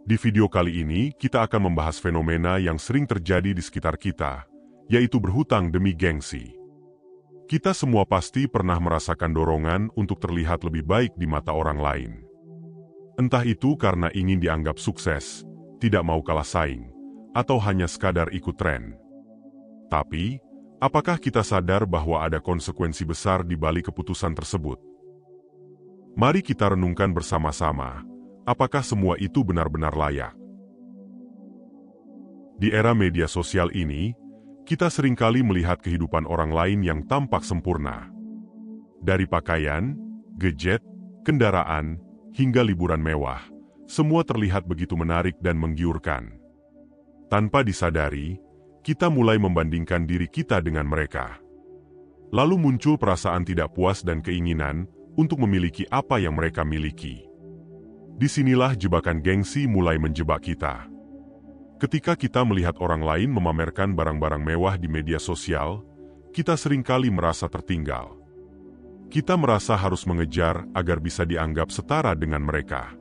Di video kali ini, kita akan membahas fenomena yang sering terjadi di sekitar kita, yaitu berhutang demi gengsi. Kita semua pasti pernah merasakan dorongan untuk terlihat lebih baik di mata orang lain. Entah itu karena ingin dianggap sukses, tidak mau kalah saing, atau hanya sekadar ikut tren. Tapi, apakah kita sadar bahwa ada konsekuensi besar di balik keputusan tersebut? Mari kita renungkan bersama-sama, apakah semua itu benar-benar layak? Di era media sosial ini, kita seringkali melihat kehidupan orang lain yang tampak sempurna. Dari pakaian, gadget, kendaraan, hingga liburan mewah, semua terlihat begitu menarik dan menggiurkan. Tanpa disadari, kita mulai membandingkan diri kita dengan mereka. Lalu muncul perasaan tidak puas dan keinginan untuk memiliki apa yang mereka miliki. Disinilah jebakan gengsi mulai menjebak kita. Ketika kita melihat orang lain memamerkan barang-barang mewah di media sosial, kita seringkali merasa tertinggal. Kita merasa harus mengejar agar bisa dianggap setara dengan mereka.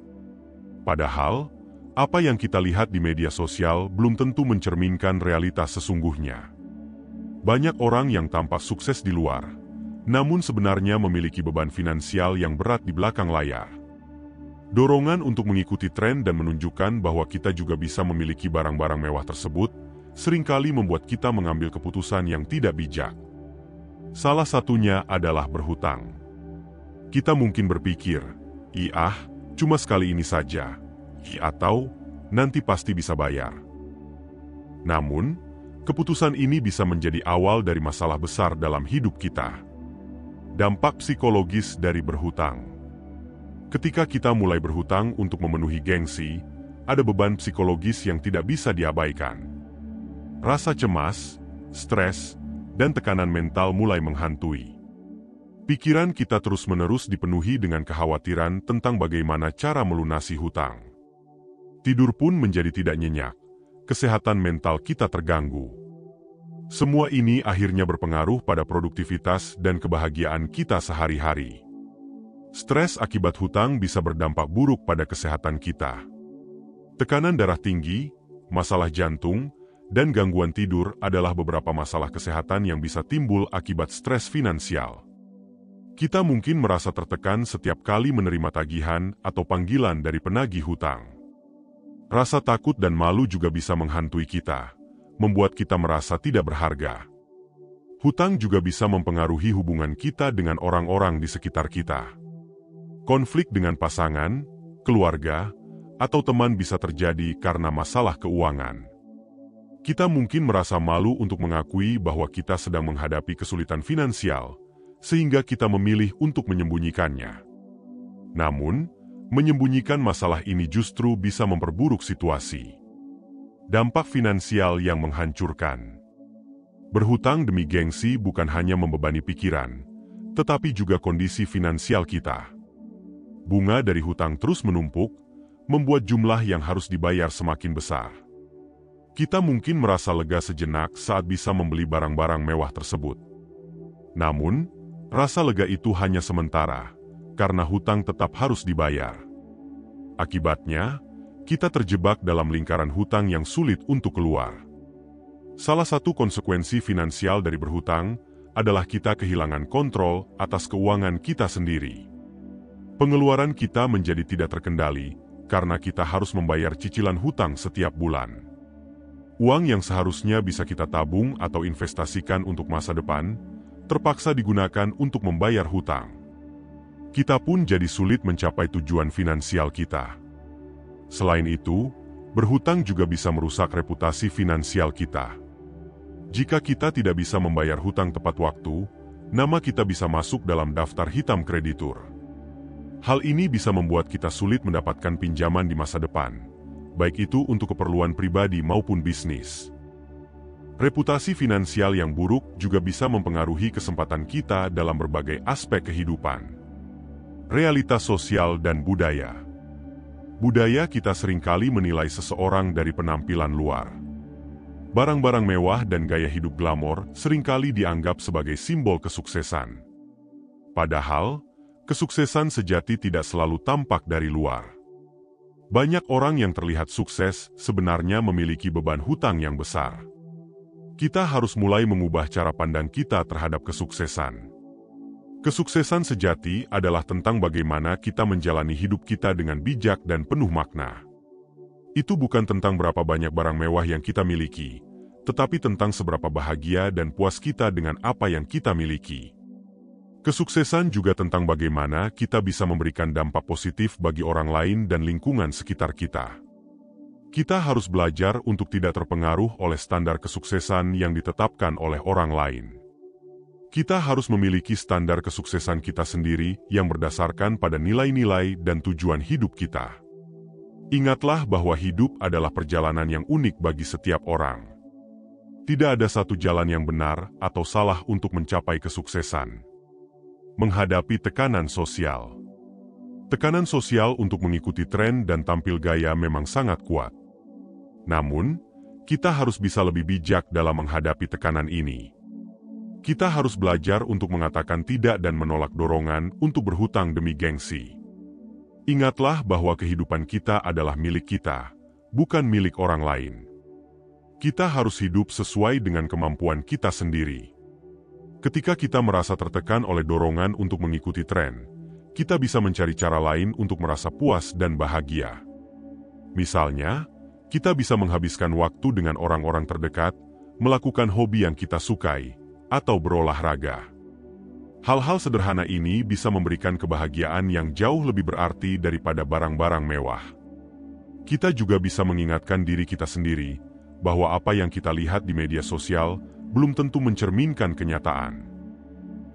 Padahal, apa yang kita lihat di media sosial belum tentu mencerminkan realitas sesungguhnya. Banyak orang yang tampak sukses di luar, namun sebenarnya memiliki beban finansial yang berat di belakang layar. Dorongan untuk mengikuti tren dan menunjukkan bahwa kita juga bisa memiliki barang-barang mewah tersebut, seringkali membuat kita mengambil keputusan yang tidak bijak. Salah satunya adalah berhutang. Kita mungkin berpikir, cuma sekali ini saja, atau nanti pasti bisa bayar. Namun, keputusan ini bisa menjadi awal dari masalah besar dalam hidup kita. Dampak psikologis dari berhutang. Ketika kita mulai berhutang untuk memenuhi gengsi, ada beban psikologis yang tidak bisa diabaikan. Rasa cemas, stres, dan tekanan mental mulai menghantui. Pikiran kita terus-menerus dipenuhi dengan kekhawatiran tentang bagaimana cara melunasi hutang. Tidur pun menjadi tidak nyenyak, kesehatan mental kita terganggu. Semua ini akhirnya berpengaruh pada produktivitas dan kebahagiaan kita sehari-hari. Stres akibat hutang bisa berdampak buruk pada kesehatan kita. Tekanan darah tinggi, masalah jantung, dan gangguan tidur adalah beberapa masalah kesehatan yang bisa timbul akibat stres finansial. Kita mungkin merasa tertekan setiap kali menerima tagihan atau panggilan dari penagih hutang. Rasa takut dan malu juga bisa menghantui kita, membuat kita merasa tidak berharga. Hutang juga bisa mempengaruhi hubungan kita dengan orang-orang di sekitar kita. Konflik dengan pasangan, keluarga, atau teman bisa terjadi karena masalah keuangan. Kita mungkin merasa malu untuk mengakui bahwa kita sedang menghadapi kesulitan finansial, sehingga kita memilih untuk menyembunyikannya. Namun, menyembunyikan masalah ini justru bisa memperburuk situasi. Dampak finansial yang menghancurkan. Berhutang demi gengsi bukan hanya membebani pikiran, tetapi juga kondisi finansial kita. Bunga dari hutang terus menumpuk, membuat jumlah yang harus dibayar semakin besar. Kita mungkin merasa lega sejenak saat bisa membeli barang-barang mewah tersebut. Namun, rasa lega itu hanya sementara, karena hutang tetap harus dibayar. Akibatnya, kita terjebak dalam lingkaran hutang yang sulit untuk keluar. Salah satu konsekuensi finansial dari berhutang adalah kita kehilangan kontrol atas keuangan kita sendiri. Pengeluaran kita menjadi tidak terkendali karena kita harus membayar cicilan hutang setiap bulan. Uang yang seharusnya bisa kita tabung atau investasikan untuk masa depan, terpaksa digunakan untuk membayar hutang. Kita pun jadi sulit mencapai tujuan finansial kita. Selain itu, berhutang juga bisa merusak reputasi finansial kita. Jika kita tidak bisa membayar hutang tepat waktu, nama kita bisa masuk dalam daftar hitam kreditur. Hal ini bisa membuat kita sulit mendapatkan pinjaman di masa depan, baik itu untuk keperluan pribadi maupun bisnis. Reputasi finansial yang buruk juga bisa mempengaruhi kesempatan kita dalam berbagai aspek kehidupan. Realitas sosial dan budaya. Budaya kita seringkali menilai seseorang dari penampilan luar. Barang-barang mewah dan gaya hidup glamor seringkali dianggap sebagai simbol kesuksesan. Padahal, kesuksesan sejati tidak selalu tampak dari luar. Banyak orang yang terlihat sukses sebenarnya memiliki beban hutang yang besar. Kita harus mulai mengubah cara pandang kita terhadap kesuksesan. Kesuksesan sejati adalah tentang bagaimana kita menjalani hidup kita dengan bijak dan penuh makna. Itu bukan tentang berapa banyak barang mewah yang kita miliki, tetapi tentang seberapa bahagia dan puas kita dengan apa yang kita miliki. Kesuksesan juga tentang bagaimana kita bisa memberikan dampak positif bagi orang lain dan lingkungan sekitar kita. Kita harus belajar untuk tidak terpengaruh oleh standar kesuksesan yang ditetapkan oleh orang lain. Kita harus memiliki standar kesuksesan kita sendiri yang berdasarkan pada nilai-nilai dan tujuan hidup kita. Ingatlah bahwa hidup adalah perjalanan yang unik bagi setiap orang. Tidak ada satu jalan yang benar atau salah untuk mencapai kesuksesan. Menghadapi tekanan sosial. Tekanan sosial untuk mengikuti tren dan tampil gaya memang sangat kuat. Namun, kita harus bisa lebih bijak dalam menghadapi tekanan ini. Kita harus belajar untuk mengatakan tidak dan menolak dorongan untuk berhutang demi gengsi. Ingatlah bahwa kehidupan kita adalah milik kita, bukan milik orang lain. Kita harus hidup sesuai dengan kemampuan kita sendiri. Ketika kita merasa tertekan oleh dorongan untuk mengikuti tren, kita bisa mencari cara lain untuk merasa puas dan bahagia. Misalnya, kita bisa menghabiskan waktu dengan orang-orang terdekat, melakukan hobi yang kita sukai, atau berolahraga. Hal-hal sederhana ini bisa memberikan kebahagiaan yang jauh lebih berarti daripada barang-barang mewah. Kita juga bisa mengingatkan diri kita sendiri bahwa apa yang kita lihat di media sosial belum tentu mencerminkan kenyataan.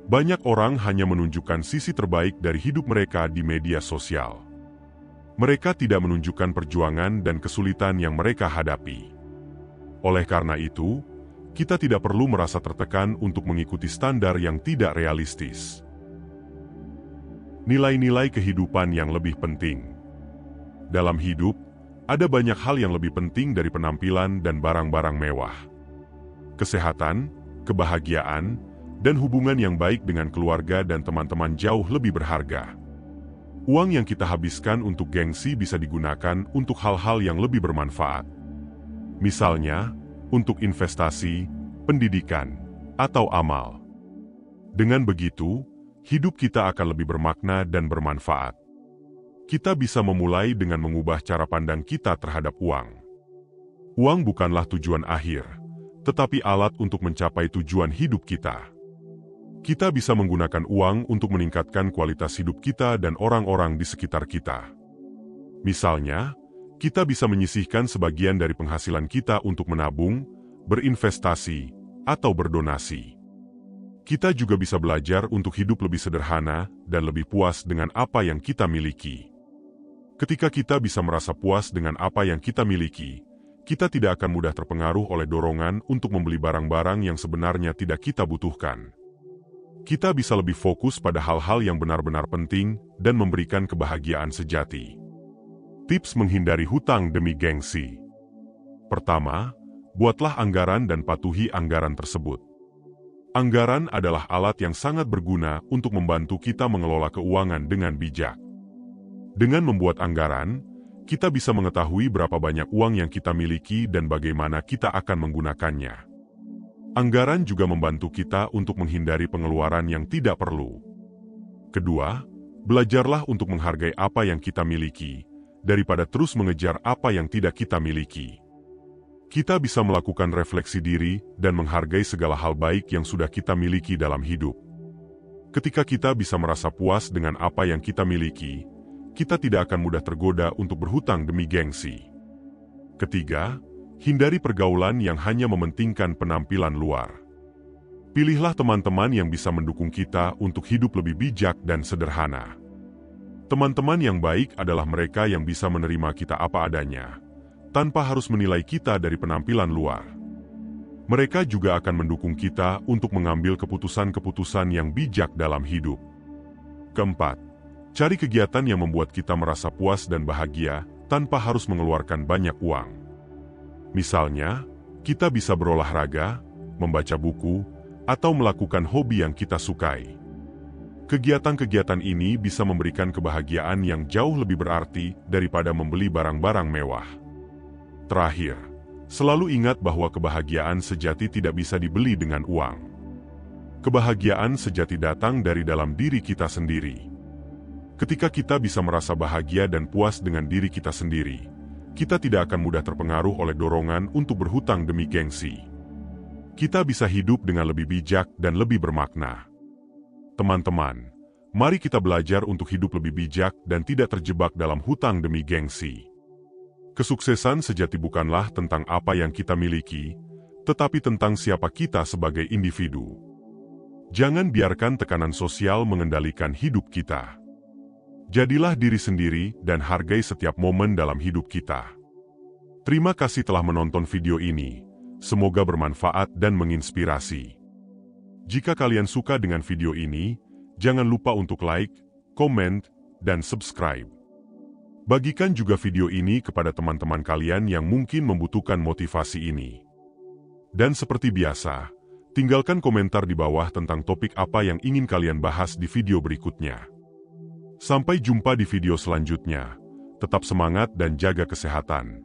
Banyak orang hanya menunjukkan sisi terbaik dari hidup mereka di media sosial. Mereka tidak menunjukkan perjuangan dan kesulitan yang mereka hadapi. Oleh karena itu, kita tidak perlu merasa tertekan untuk mengikuti standar yang tidak realistis. Nilai-nilai kehidupan yang lebih penting. Dalam hidup, ada banyak hal yang lebih penting dari penampilan dan barang-barang mewah. Kesehatan, kebahagiaan, dan hubungan yang baik dengan keluarga dan teman-teman jauh lebih berharga. Uang yang kita habiskan untuk gengsi bisa digunakan untuk hal-hal yang lebih bermanfaat. Misalnya, untuk investasi, pendidikan, atau amal. Dengan begitu, hidup kita akan lebih bermakna dan bermanfaat. Kita bisa memulai dengan mengubah cara pandang kita terhadap uang. Uang bukanlah tujuan akhir, tetapi alat untuk mencapai tujuan hidup kita. Kita bisa menggunakan uang untuk meningkatkan kualitas hidup kita dan orang-orang di sekitar kita. Misalnya, kita bisa menyisihkan sebagian dari penghasilan kita untuk menabung, berinvestasi, atau berdonasi. Kita juga bisa belajar untuk hidup lebih sederhana dan lebih puas dengan apa yang kita miliki. Ketika kita bisa merasa puas dengan apa yang kita miliki, kita tidak akan mudah terpengaruh oleh dorongan untuk membeli barang-barang yang sebenarnya tidak kita butuhkan. Kita bisa lebih fokus pada hal-hal yang benar-benar penting dan memberikan kebahagiaan sejati. Tips menghindari hutang demi gengsi. Pertama, buatlah anggaran dan patuhi anggaran tersebut. Anggaran adalah alat yang sangat berguna untuk membantu kita mengelola keuangan dengan bijak. Dengan membuat anggaran, kita bisa mengetahui berapa banyak uang yang kita miliki dan bagaimana kita akan menggunakannya. Anggaran juga membantu kita untuk menghindari pengeluaran yang tidak perlu. Kedua, belajarlah untuk menghargai apa yang kita miliki, daripada terus mengejar apa yang tidak kita miliki. Kita bisa melakukan refleksi diri dan menghargai segala hal baik yang sudah kita miliki dalam hidup. Ketika kita bisa merasa puas dengan apa yang kita miliki, kita tidak akan mudah tergoda untuk berhutang demi gengsi. Ketiga, hindari pergaulan yang hanya mementingkan penampilan luar. Pilihlah teman-teman yang bisa mendukung kita untuk hidup lebih bijak dan sederhana. Teman-teman yang baik adalah mereka yang bisa menerima kita apa adanya, tanpa harus menilai kita dari penampilan luar. Mereka juga akan mendukung kita untuk mengambil keputusan-keputusan yang bijak dalam hidup. Keempat, cari kegiatan yang membuat kita merasa puas dan bahagia tanpa harus mengeluarkan banyak uang. Misalnya, kita bisa berolahraga, membaca buku, atau melakukan hobi yang kita sukai. Kegiatan-kegiatan ini bisa memberikan kebahagiaan yang jauh lebih berarti daripada membeli barang-barang mewah. Terakhir, selalu ingat bahwa kebahagiaan sejati tidak bisa dibeli dengan uang. Kebahagiaan sejati datang dari dalam diri kita sendiri. Ketika kita bisa merasa bahagia dan puas dengan diri kita sendiri, kita tidak akan mudah terpengaruh oleh dorongan untuk berhutang demi gengsi. Kita bisa hidup dengan lebih bijak dan lebih bermakna. Teman-teman, mari kita belajar untuk hidup lebih bijak dan tidak terjebak dalam hutang demi gengsi. Kesuksesan sejati bukanlah tentang apa yang kita miliki, tetapi tentang siapa kita sebagai individu. Jangan biarkan tekanan sosial mengendalikan hidup kita. Jadilah diri sendiri dan hargai setiap momen dalam hidup kita. Terima kasih telah menonton video ini. Semoga bermanfaat dan menginspirasi. Jika kalian suka dengan video ini, jangan lupa untuk like, komen, dan subscribe. Bagikan juga video ini kepada teman-teman kalian yang mungkin membutuhkan motivasi ini. Dan seperti biasa, tinggalkan komentar di bawah tentang topik apa yang ingin kalian bahas di video berikutnya. Sampai jumpa di video selanjutnya. Tetap semangat dan jaga kesehatan.